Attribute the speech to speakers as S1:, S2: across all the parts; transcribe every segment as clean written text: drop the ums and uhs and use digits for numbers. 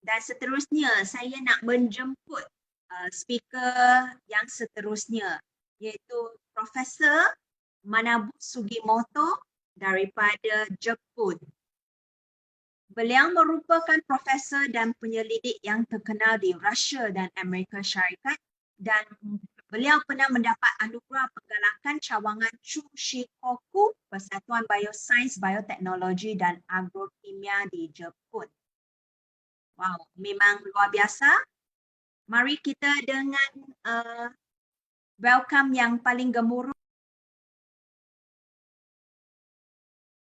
S1: Dan seterusnya saya nak menjemput speaker yang seterusnya, iaitu Profesor Manabu Sugimoto daripada Jepun. Beliau merupakan profesor dan penyelidik yang terkenal di Rusia dan Amerika Syarikat, dan beliau pernah mendapat anugerah penggalakan cawangan Chushikoku Persatuan Biosains, Bioteknologi dan Agrokimia di Jepun. Wow, memang luar biasa. Mari kita dengan welcome yang paling gemuruh.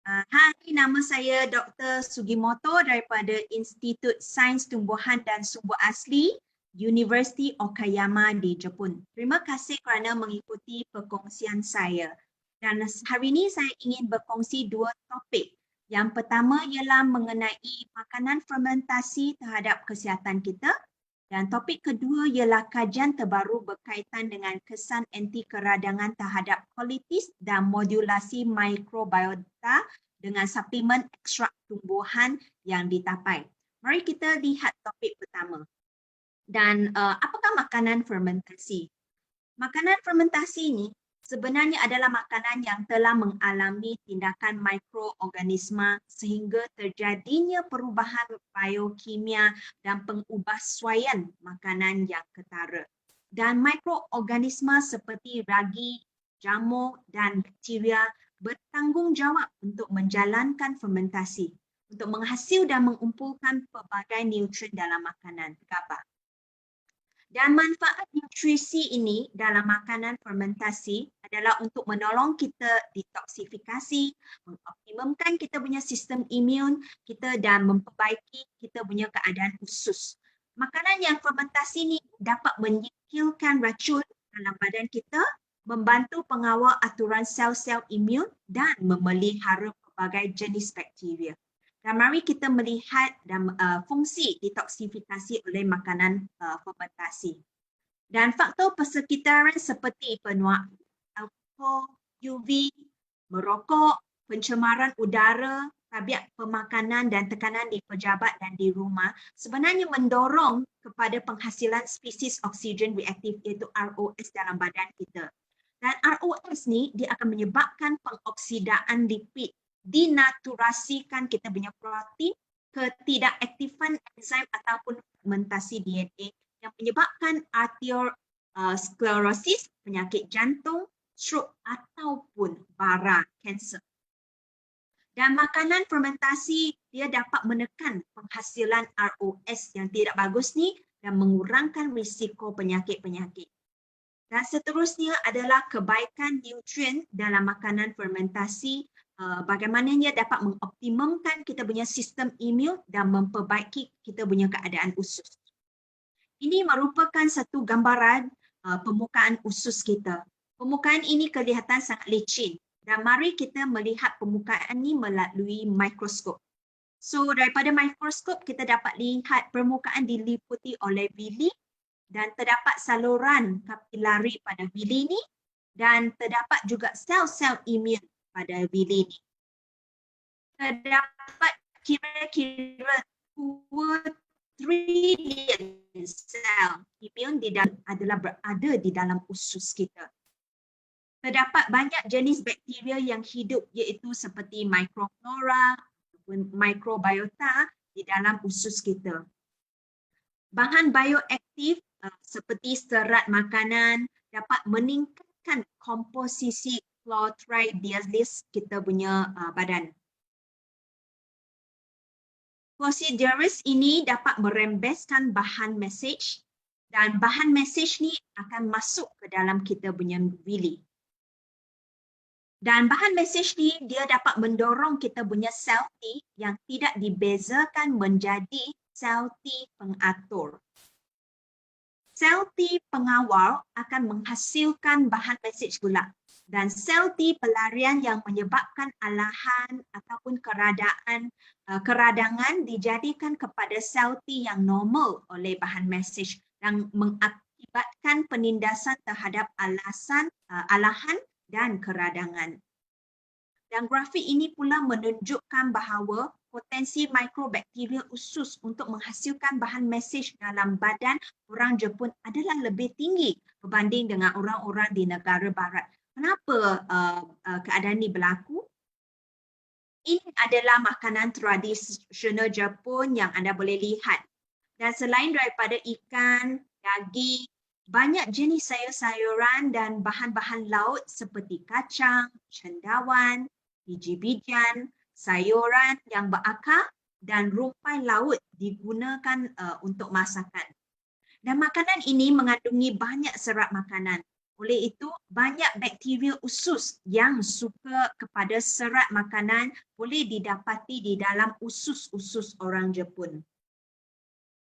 S1: Hai, nama saya Dr. Sugimoto daripada Institut Sains Tumbuhan dan Sumber Asli University Okayama di Jepun. Terima kasih kerana mengikuti perkongsian saya. Dan hari ini saya ingin berkongsi dua topik. Yang pertama ialah mengenai makanan fermentasi terhadap kesihatan kita. Dan topik kedua ialah kajian terbaru berkaitan dengan kesan anti keradangan terhadap kolitis dan modulasi mikrobiota dengan suplemen ekstrak tumbuhan yang ditapai. Mari kita lihat topik pertama. Dan apakah makanan fermentasi? Makanan fermentasi ini sebenarnya adalah makanan yang telah mengalami tindakan mikroorganisma sehingga terjadinya perubahan biokimia dan pengubahsuaian makanan yang ketara. Dan mikroorganisma seperti ragi, jamur dan bakteria bertanggungjawab untuk menjalankan fermentasi, untuk menghasil dan mengumpulkan pelbagai nutrien dalam makanan. Gambar. Dan manfaat nutrisi ini dalam makanan fermentasi adalah untuk menolong kita detoksifikasi, mengoptimumkan kita punya sistem imun kita dan memperbaiki kita punya keadaan usus. Makanan yang fermentasi ini dapat menyingkirkan racun dalam badan kita, membantu pengawal aturan sel-sel imun dan memelihara pelbagai jenis bakteria. Dan mari kita melihat fungsi detoksifikasi oleh makanan fermentasi. Dan faktor persekitaran seperti penuaan alkohol, UV, merokok, pencemaran udara, tabiat pemakanan dan tekanan di pejabat dan di rumah sebenarnya mendorong kepada penghasilan spesies oksigen reaktif iaitu ROS dalam badan kita. Dan ROS ni dia akan menyebabkan pengoksidaan lipid, dinaturasikan kita punya protein, ketidakaktifan enzim ataupun fermentasi DNA yang menyebabkan arteriosklerosis, penyakit jantung, stroke ataupun bara kanser. Dan makanan fermentasi dia dapat menekan penghasilan ROS yang tidak bagus ni dan mengurangkan risiko penyakit-penyakit. Dan seterusnya adalah kebaikan nutrien dalam makanan fermentasi, bagaimana ia dapat mengoptimumkan kita punya sistem imun dan memperbaiki kita punya keadaan usus. Ini merupakan satu gambaran permukaan usus kita. Permukaan ini kelihatan sangat licin dan mari kita melihat permukaan ini melalui mikroskop. So daripada mikroskop kita dapat lihat permukaan diliputi oleh bili dan terdapat saluran kapilari pada bili ini dan terdapat juga sel-sel imun pada bili ini. Terdapat kira-kira 2 trilion sel imun adalah berada di dalam usus kita. Terdapat banyak jenis bakteria yang hidup iaitu seperti mikroflora ataupun mikrobiota di dalam usus kita. Bahan bioaktif seperti serat makanan dapat meningkatkan komposisi chlorhydrialis kita punya badan. Chlorhydrialis ini dapat merembeskan bahan mesej dan bahan mesej ni akan masuk ke dalam kita punya bili. Dan bahan mesej ni dia dapat mendorong kita punya sel T yang tidak dibezakan menjadi sel T pengatur. Sel T pengawal akan menghasilkan bahan mesej pula. Dan sel T pelarian yang menyebabkan alahan ataupun keradangan dijadikan kepada sel T yang normal oleh bahan mesej yang mengakibatkan penindasan terhadap alahan dan keradangan. Dan grafik ini pula menunjukkan bahawa potensi mikrobakteria usus untuk menghasilkan bahan mesej dalam badan orang Jepun adalah lebih tinggi berbanding dengan orang-orang di negara barat. Kenapa keadaan ini berlaku? Ini adalah makanan tradisional Jepun yang anda boleh lihat. Dan selain daripada ikan, daging, banyak jenis sayur-sayuran dan bahan-bahan laut seperti kacang, cendawan, biji-bijian, sayuran yang berakar dan rumpai laut digunakan untuk masakan. Dan makanan ini mengandungi banyak serat makanan. Oleh itu, banyak bakteria usus yang suka kepada serat makanan boleh didapati di dalam usus-usus orang Jepun.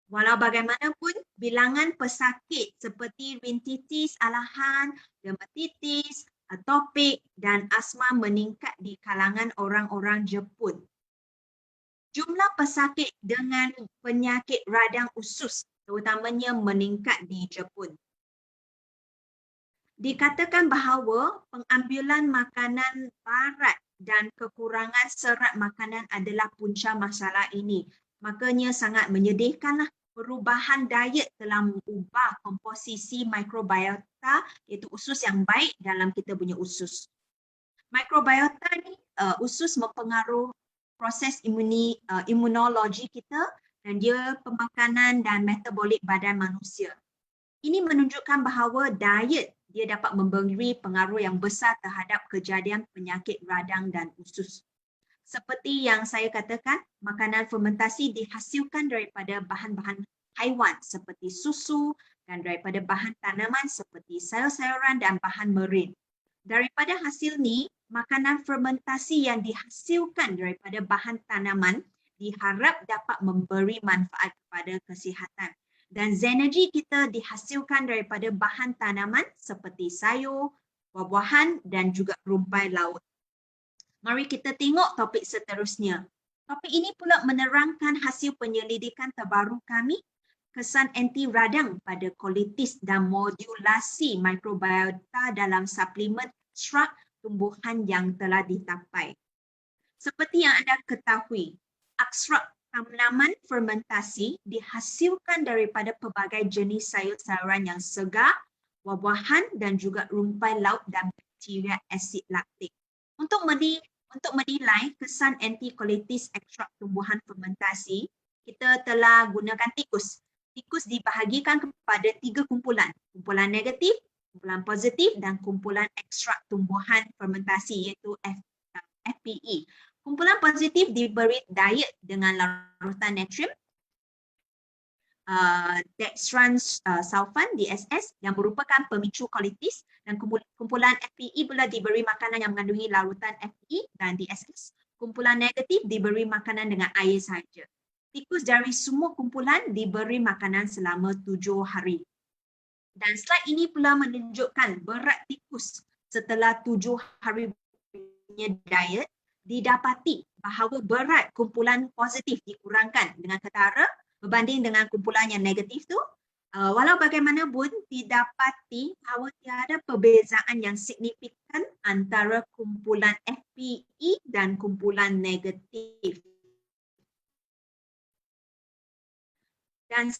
S1: Walau bagaimanapun, bilangan pesakit seperti rhinitis alahan, dermatitis, atopik dan asma meningkat di kalangan orang-orang Jepun. Jumlah pesakit dengan penyakit radang usus terutamanya meningkat di Jepun. Dikatakan bahawa pengambilan makanan barat dan kekurangan serat makanan adalah punca masalah ini. Makanya sangat menyedihkanlah perubahan diet telah mengubah komposisi mikrobiota iaitu usus yang baik dalam kita punya usus. Mikrobiota ni usus mempengaruhi proses imunologi kita dan dia pemakanan dan metabolik badan manusia. Ini menunjukkan bahawa diet dia dapat memberi pengaruh yang besar terhadap kejadian penyakit radang dan usus. Seperti yang saya katakan, makanan fermentasi dihasilkan daripada bahan-bahan haiwan seperti susu dan daripada bahan tanaman seperti sayur-sayuran dan bahan marine. Daripada hasil ni, makanan fermentasi yang dihasilkan daripada bahan tanaman diharap dapat memberi manfaat kepada kesihatan. Dan Zenergy kita dihasilkan daripada bahan tanaman seperti sayur, buah-buahan dan juga rumpai laut. Mari kita tengok topik seterusnya. Topik ini pula menerangkan hasil penyelidikan terbaru kami, kesan anti radang pada kolitis dan modulasi mikrobiota dalam suplemen ekstrak tumbuhan yang telah ditapai. Seperti yang anda ketahui, ekstrak tanaman fermentasi dihasilkan daripada pelbagai jenis sayur-sayuran yang segar, buah-buahan dan juga rumpai laut dan bakteria asid laktik. Untuk menilai kesan antikolitis ekstrak tumbuhan fermentasi, kita telah gunakan tikus. Tikus dibahagikan kepada 3 kumpulan. Kumpulan negatif, kumpulan positif dan kumpulan ekstrak tumbuhan fermentasi iaitu FPE. Kumpulan positif diberi diet dengan larutan natrium, dextran-sulfan DSS yang merupakan pemicu kolitis, dan kumpulan FPE pula diberi makanan yang mengandungi larutan FPE dan DSS. Kumpulan negatif diberi makanan dengan air sahaja. Tikus dari semua kumpulan diberi makanan selama 7 hari. Dan slide ini pula menunjukkan berat tikus setelah 7 hari punya diet. Didapati bahawa berat kumpulan positif dikurangkan dengan ketara berbanding dengan kumpulan yang negatif tu. Walau bagaimanapun didapati bahawa tiada perbezaan yang signifikan antara kumpulan FPE dan kumpulan negatif. Dan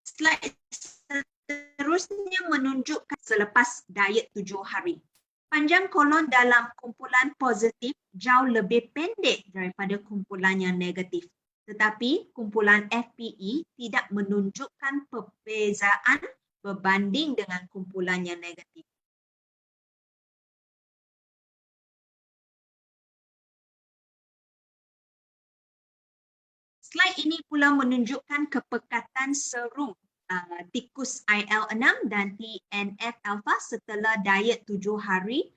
S1: slide seterusnya menunjukkan selepas diet 7 hari. Panjang kolon dalam kumpulan positif jauh lebih pendek daripada kumpulan yang negatif. Tetapi kumpulan FPE tidak menunjukkan perbezaan berbanding dengan kumpulan yang negatif. Slide ini pula menunjukkan kepekatan serum tikus IL-6 dan TNF-alpha setelah diet 7 hari.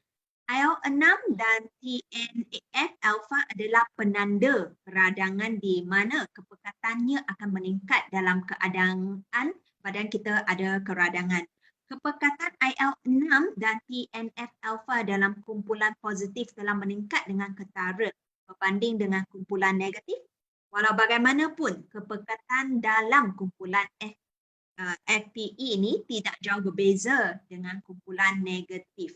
S1: IL-6 dan TNF-alpha adalah penanda peradangan di mana kepekatannya akan meningkat dalam keadaan badan kita ada keradangan. Kepekatan IL-6 dan TNF-alpha dalam kumpulan positif telah meningkat dengan ketara berbanding dengan kumpulan negatif. Walau bagaimanapun, kepekatan dalam kumpulan FPE ini tidak jauh berbeza dengan kumpulan negatif.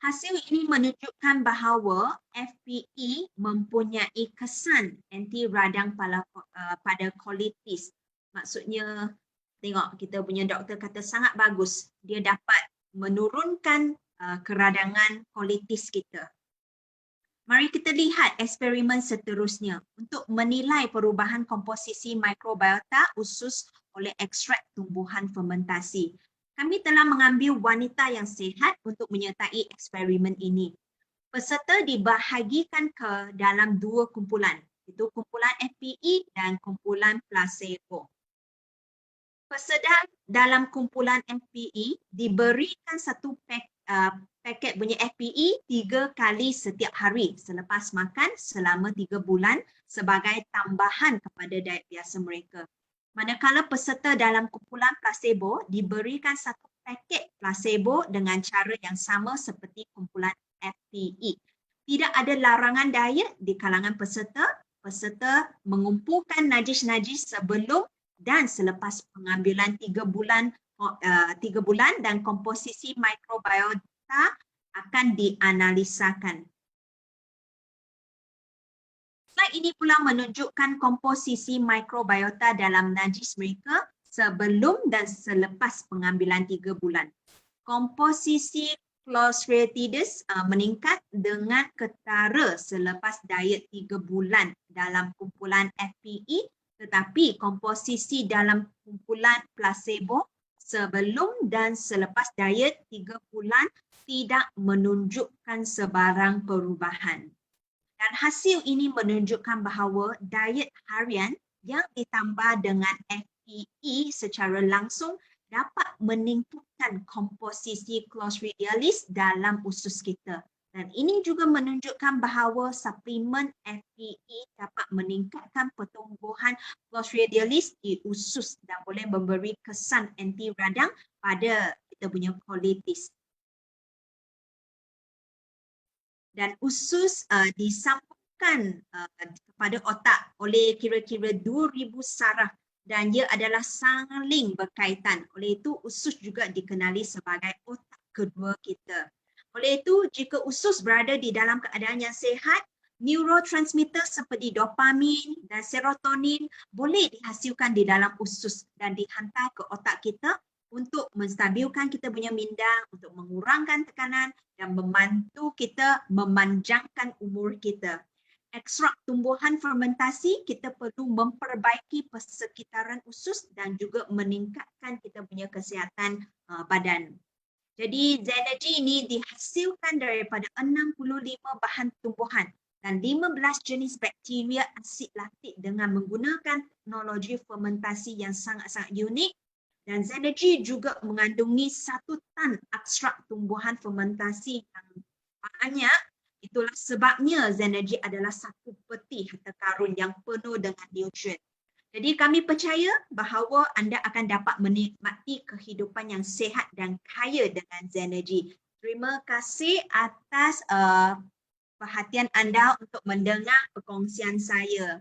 S1: Hasil ini menunjukkan bahawa FPE mempunyai kesan anti radang pada colitis. Maksudnya, tengok kita punya doktor kata sangat bagus. Dia dapat menurunkan keradangan colitis kita. Mari kita lihat eksperimen seterusnya untuk menilai perubahan komposisi mikrobiota usus oleh ekstrak tumbuhan fermentasi. Kami telah mengambil wanita yang sihat untuk menyertai eksperimen ini. Peserta dibahagikan ke dalam dua kumpulan, iaitu kumpulan FPE dan kumpulan placebo. Peserta dalam kumpulan FPE diberikan satu paket punya FPE 3 kali setiap hari selepas makan selama 3 bulan sebagai tambahan kepada diet biasa mereka. Manakala peserta dalam kumpulan placebo diberikan satu paket placebo dengan cara yang sama seperti kumpulan FPE. Tidak ada larangan diet di kalangan peserta. Peserta mengumpulkan najis-najis sebelum dan selepas pengambilan 3 bulan dan komposisi mikrobiota akan dianalisakan. Slide ini pula menunjukkan komposisi mikrobiota dalam najis mereka sebelum dan selepas pengambilan 3 bulan. Komposisi Clostridium meningkat dengan ketara selepas diet 3 bulan dalam kumpulan FPE, tetapi komposisi dalam kumpulan placebo sebelum dan selepas diet 3 bulan tidak menunjukkan sebarang perubahan. Dan hasil ini menunjukkan bahawa diet harian yang ditambah dengan FPE secara langsung dapat meningkatkan komposisi Clostridialis dalam usus kita. Dan ini juga menunjukkan bahawa suplemen FPE dapat meningkatkan pertumbuhan Clostridialis di usus dan boleh memberi kesan anti radang pada kita punya colitis. Dan usus disambungkan kepada otak oleh kira-kira 2,000 saraf dan ia adalah saling berkaitan. Oleh itu, usus juga dikenali sebagai otak kedua kita. Oleh itu, jika usus berada di dalam keadaan yang sihat, neurotransmitter seperti dopamin dan serotonin boleh dihasilkan di dalam usus dan dihantar ke otak kita untuk menstabilkan kita punya minda, untuk mengurangkan tekanan dan membantu kita memanjangkan umur kita. Ekstrak tumbuhan fermentasi, kita perlu memperbaiki persekitaran usus dan juga meningkatkan kita punya kesihatan badan. Jadi Zenergy ini dihasilkan daripada 65 bahan tumbuhan dan 15 jenis bakteria asid laktik dengan menggunakan teknologi fermentasi yang sangat-sangat unik. Dan Zenergy juga mengandungi 1 tan ekstrak tumbuhan fermentasi yang banyak. Itulah sebabnya Zenergy adalah satu peti harta karun yang penuh dengan nutrien. Jadi kami percaya bahawa anda akan dapat menikmati kehidupan yang sihat dan kaya dengan Zenergy. Terima kasih atas perhatian anda untuk mendengar perkongsian saya.